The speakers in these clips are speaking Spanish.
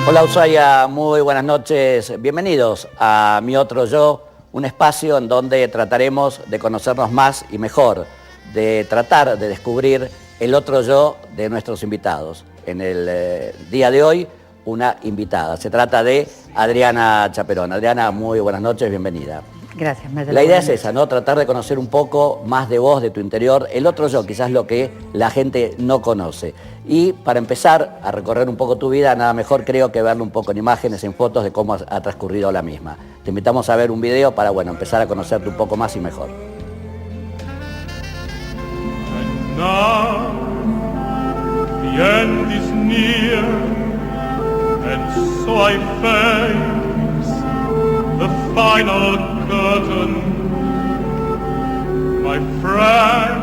Hola Ushuaia, muy buenas noches. Bienvenidos a Mi Otro Yo, un espacio en donde trataremos de conocernos más y mejor, de tratar de descubrir el otro yo de nuestros invitados. En el día de hoy, una invitada. Se trata de Adriana Chaperón. Adriana, muy buenas noches, bienvenida. Gracias, Marcelo. La idea es esa, ¿no? Tratar de conocer un poco más de vos, de tu interior, el otro yo, quizás lo que la gente no conoce. Y para empezar a recorrer un poco tu vida, nada mejor creo que verlo un poco en imágenes, en fotos de cómo ha transcurrido la misma. Te invitamos a ver un video para, bueno, empezar a conocerte un poco más y mejor. And now, the end is near, and so I face the final curtain. My friend,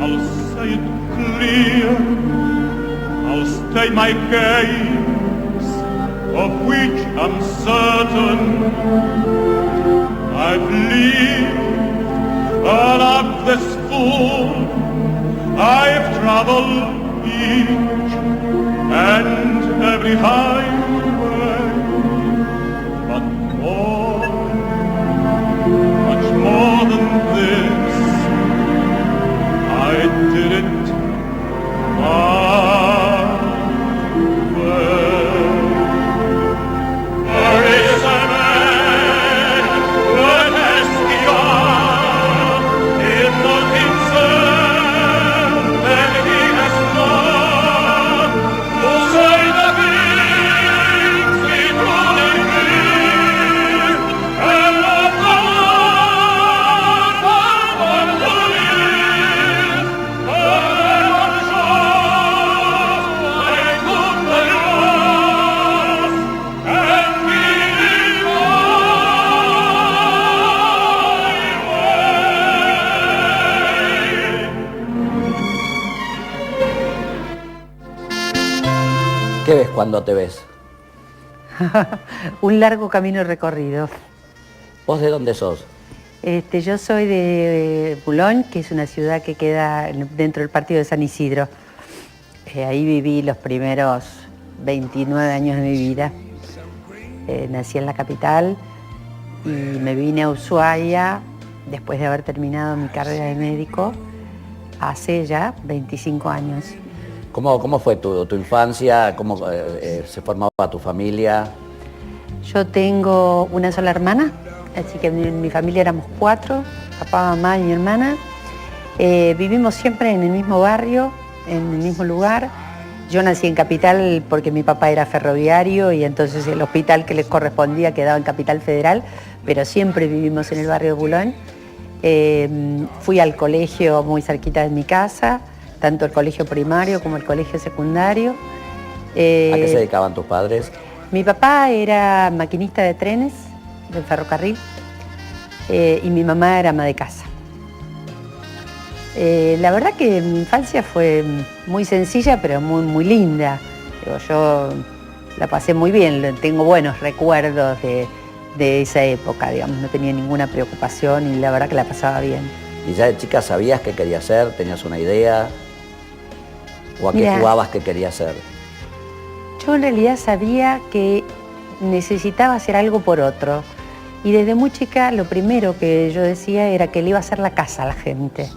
I'll say it clear, I'll state my case, of which I'm certain. I've lived a life that's full, I've traveled each and every highway, but more, much more than this, I did it my way. There is a man that has begun in the himself, and he has done to say the things he truly means, and love the one who lives, and shows like good they was, and believe my way. ¿Qué ves cuando te ves? Un largo camino recorrido. ¿Vos de dónde sos? Yo soy de Boulogne, que es una ciudad que queda dentro del partido de San Isidro. Ahí viví los primeros 29 años de mi vida. Nací en la capital y me vine a Ushuaia después de haber terminado mi carrera de médico hace ya 25 años. ¿Cómo fue tu infancia? ¿Cómo se formaba tu familia? Yo tengo una sola hermana, así que en mi familia éramos 4, papá, mamá y mi hermana. Vivimos siempre en el mismo barrio, en el mismo lugar. Yo nací en Capital porque mi papá era ferroviario y entonces el hospital que les correspondía quedaba en Capital Federal, pero siempre vivimos en el barrio de Boulogne. Fui al colegio muy cerquita de mi casa, tanto el colegio primario como el colegio secundario. ¿A qué se dedicaban tus padres? Mi papá era maquinista de trenes del ferrocarril y mi mamá era ama de casa. La verdad que mi infancia fue muy sencilla, pero muy linda. Yo la pasé muy bien, tengo buenos recuerdos de esa época, digamos, no tenía ninguna preocupación y la verdad que la pasaba bien. ¿Y ya de chica sabías qué querías ser? ¿Tenías una idea? ¿O a qué Mirá, jugabas que querías ser? yo en realidad sabía que necesitaba hacer algo por otro. Y desde muy chica lo primero que yo decía era que le iba a hacer la casa a la gente.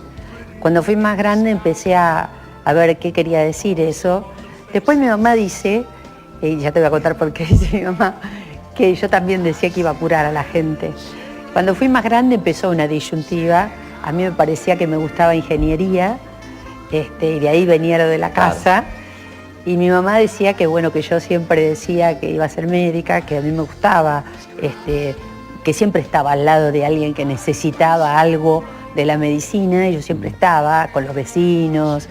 Cuando fui más grande empecé a ver qué quería decir eso. Después mi mamá dice, y ya te voy a contar por qué dice mi mamá, que yo también decía que iba a curar a la gente. Cuando fui más grande empezó una disyuntiva. A mí me parecía que me gustaba ingeniería, y de ahí venía lo de la casa. Y mi mamá decía que bueno, que yo siempre decía que iba a ser médica, que a mí me gustaba, que siempre estaba al lado de alguien que necesitaba algo de la medicina y yo siempre estaba con los vecinos.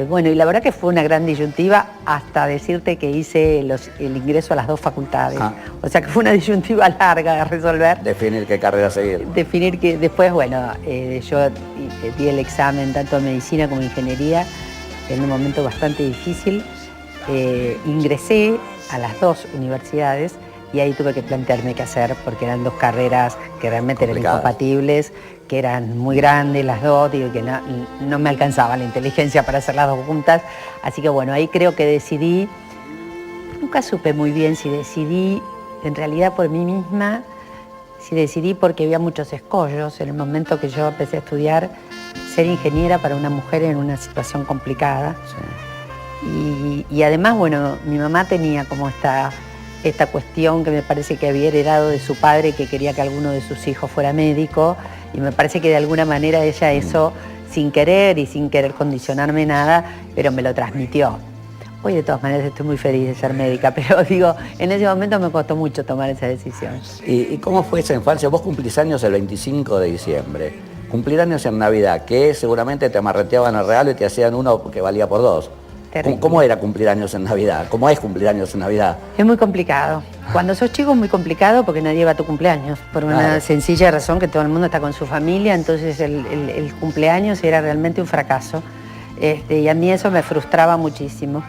Bueno, y la verdad que fue una gran disyuntiva hasta decirte que hice el ingreso a las 2 facultades. O sea que fue una disyuntiva larga de resolver. Definir qué carrera seguir. Definir que después, bueno, yo di el examen tanto de medicina como de ingeniería en un momento bastante difícil. Ingresé a las 2 universidades y ahí tuve que plantearme qué hacer porque eran 2 carreras que realmente eran incompatibles, que eran muy grandes las 2, digo que no me alcanzaba la inteligencia para hacer las 2 juntas, así que bueno, ahí creo que decidí Nunca supe muy bien si decidí, en realidad por mí misma, si decidí porque había muchos escollos. En el momento que yo empecé a estudiar, ser ingeniera para una mujer en una situación complicada. Sí. Y además, bueno, mi mamá tenía como esta cuestión que me parece que había heredado de su padre, que quería que alguno de sus hijos fuera médico, y me parece que de alguna manera ella eso, sin querer y sin querer condicionarme nada, pero me lo transmitió. Hoy de todas maneras estoy muy feliz de ser médica, pero digo, en ese momento me costó mucho tomar esa decisión. ¿Y cómo fue esa infancia? Vos cumplís años el 25 de diciembre. Cumplir años en Navidad, que seguramente te amarreteaban el regalo y te hacían uno que valía por dos. ¿Cómo era cumplir años en Navidad? ¿Cómo es cumplir años en Navidad? Es muy complicado. Cuando sos chico es muy complicado porque nadie va a tu cumpleaños, por una sencilla razón que todo el mundo está con su familia, entonces el cumpleaños era realmente un fracaso. Y a mí eso me frustraba muchísimo.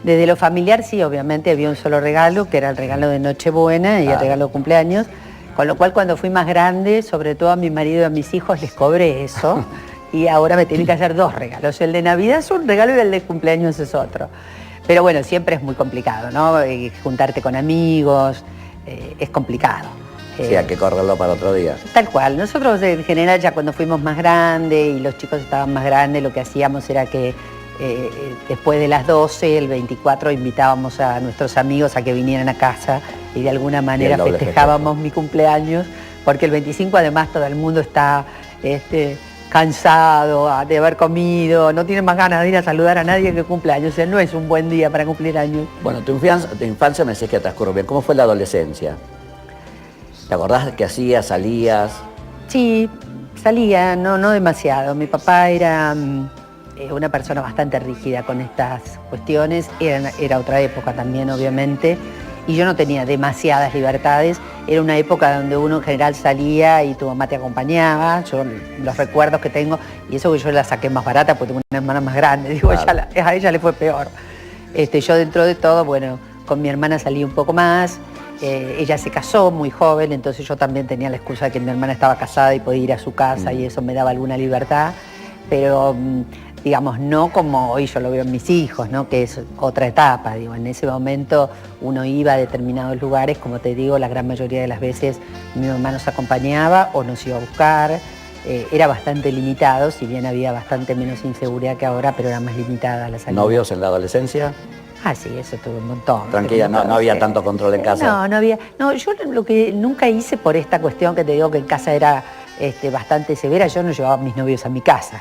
Desde lo familiar sí, obviamente había un solo regalo, que era el regalo de Nochebuena y el regalo de cumpleaños, con lo cual cuando fui más grande, sobre todo a mi marido y a mis hijos les cobré eso y ahora me tienen que hacer dos regalos. El de Navidad es un regalo y el de cumpleaños es otro. Pero bueno, siempre es muy complicado, ¿no? Juntarte con amigos, es complicado. Sí, hay que correrlo para otro día. Tal cual. Nosotros en general ya cuando fuimos más grandes y los chicos estaban más grandes, lo que hacíamos era que después de las 12, el 24, invitábamos a nuestros amigos a que vinieran a casa y de alguna manera festejábamos mi cumpleaños, porque el 25 además todo el mundo está cansado de haber comido, no tiene más ganas de ir a saludar a nadie que cumpleaños, o sea, no es un buen día para cumplir años. Bueno, tu infancia me decís que transcurrió bien. ¿Cómo fue la adolescencia? ¿Te acordás de qué hacías, salías? Sí, salía, no demasiado. Mi papá era una persona bastante rígida con estas cuestiones, era otra época también, obviamente, y yo no tenía demasiadas libertades. Era una época donde uno en general salía y tu mamá te acompañaba. Yo los recuerdos que tengo, y eso que yo la saqué más barata porque tengo una hermana más grande, digo, claro. A ella le fue peor. Yo dentro de todo, bueno, con mi hermana salí un poco más. Ella se casó muy joven, entonces yo también tenía la excusa de que mi hermana estaba casada y podía ir a su casa y eso me daba alguna libertad, pero digamos, no como hoy yo lo veo en mis hijos, ¿no? Que es otra etapa. Digo, en ese momento uno iba a determinados lugares, como te digo, la gran mayoría de las veces mi mamá nos acompañaba o nos iba a buscar. Era bastante limitado, si bien había bastante menos inseguridad que ahora, pero era más limitada la salida. ¿Novios en la adolescencia? Ah, sí, eso tuve un montón. Tranquila, no había tanto control en casa. No había. No, yo lo que nunca hice por esta cuestión que te digo que en casa era bastante severa, yo no llevaba a mis novios a mi casa.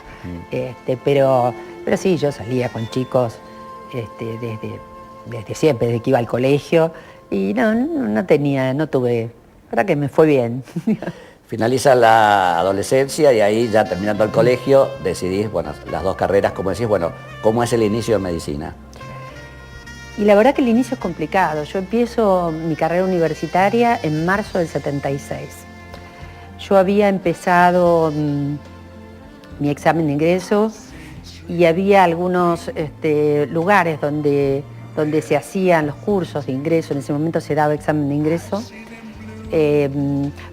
Pero sí, yo salía con chicos desde siempre, desde que iba al colegio, y no tuve, la verdad que me fue bien. Finaliza la adolescencia y ahí ya terminando el colegio decidís, bueno, las dos carreras, como decís, bueno, ¿cómo es el inicio de medicina? Y la verdad que el inicio es complicado. Yo empiezo mi carrera universitaria en marzo del 76. Yo había empezado mi examen de ingreso y había algunos lugares donde se hacían los cursos de ingreso. En ese momento se daba examen de ingreso.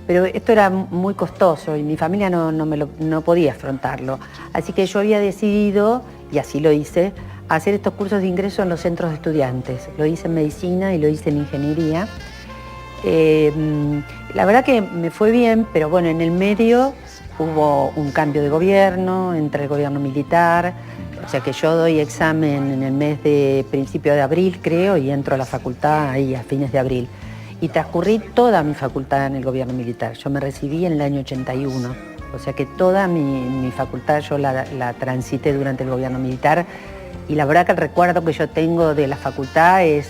Pero esto era muy costoso y mi familia no podía afrontarlo. Así que yo había decidido, y así lo hice, hacer estos cursos de ingreso en los centros de estudiantes. Lo hice en medicina y lo hice en ingeniería. La verdad que me fue bien, pero bueno, en el medio hubo un cambio de gobierno, entre el gobierno militar, o sea que yo doy examen en el mes de principio de abril, creo, y entro a la facultad ahí a fines de abril. Y transcurrí toda mi facultad en el gobierno militar. Yo me recibí en el año 81, o sea que toda mi facultad yo la transité durante el gobierno militar. Y la verdad que el recuerdo que yo tengo de la facultad es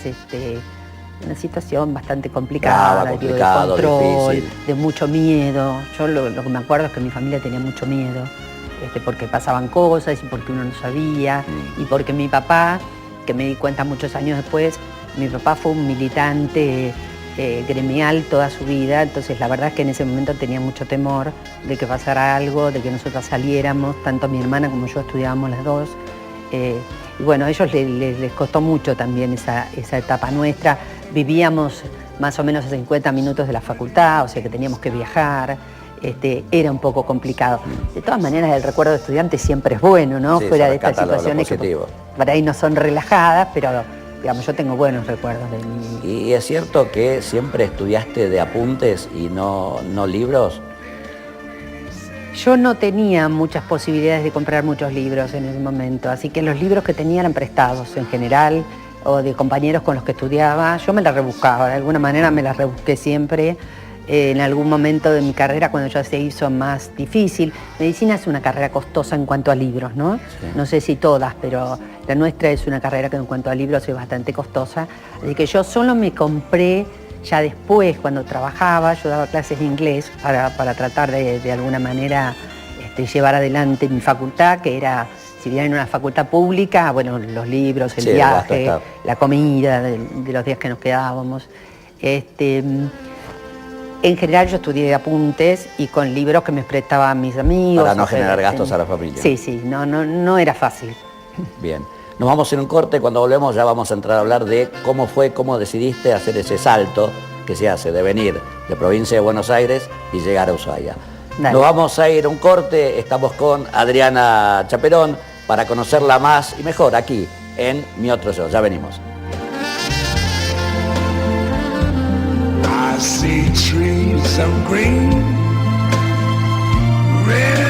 una situación bastante complicada, de control, difícil, de mucho miedo. Yo lo que me acuerdo es que mi familia tenía mucho miedo, porque pasaban cosas y porque uno no sabía, y porque mi papá, que me di cuenta muchos años después, mi papá fue un militante gremial toda su vida, entonces la verdad es que en ese momento tenía mucho temor de que pasara algo, de que nosotras saliéramos, tanto mi hermana como yo estudiábamos las dos. Y bueno, a ellos les costó mucho también esa etapa nuestra. Vivíamos más o menos a 50 minutos de la facultad, o sea que teníamos que viajar. Era un poco complicado. De todas maneras, el recuerdo de estudiante siempre es bueno, ¿no? Sí, fuera de estas situaciones que por ahí no son relajadas, digamos, yo tengo buenos recuerdos de mi... ¿Y es cierto que siempre estudiaste de apuntes y no libros? Yo no tenía muchas posibilidades de comprar muchos libros en ese momento, así que los libros que tenía eran prestados en general, o de compañeros con los que estudiaba. Yo me las rebuscaba, de alguna manera me las rebusqué siempre. En algún momento de mi carrera, cuando ya se hizo más difícil. Medicina es una carrera costosa en cuanto a libros, ¿no? Sí. No sé si todas, pero la nuestra es una carrera que en cuanto a libros es bastante costosa. Así que yo solo me compré ya después, cuando trabajaba, yo daba clases de inglés para tratar de alguna manera llevar adelante mi facultad, que era, si bien en una facultad pública, bueno, los libros, el viaje, la comida de los días que nos quedábamos. En general yo estudié de apuntes y con libros que me prestaban mis amigos. Para no generar gastos a la familia. Sí, no era fácil. Bien, nos vamos en un corte, cuando volvemos ya vamos a entrar a hablar de cómo decidiste hacer ese salto que se hace de venir de provincia de Buenos Aires y llegar a Ushuaia. Dale. Nos vamos a ir a un corte, estamos con Adriana Chaperón para conocerla más y mejor aquí en Mi Otro Yo, ya venimos. I see trees of green, red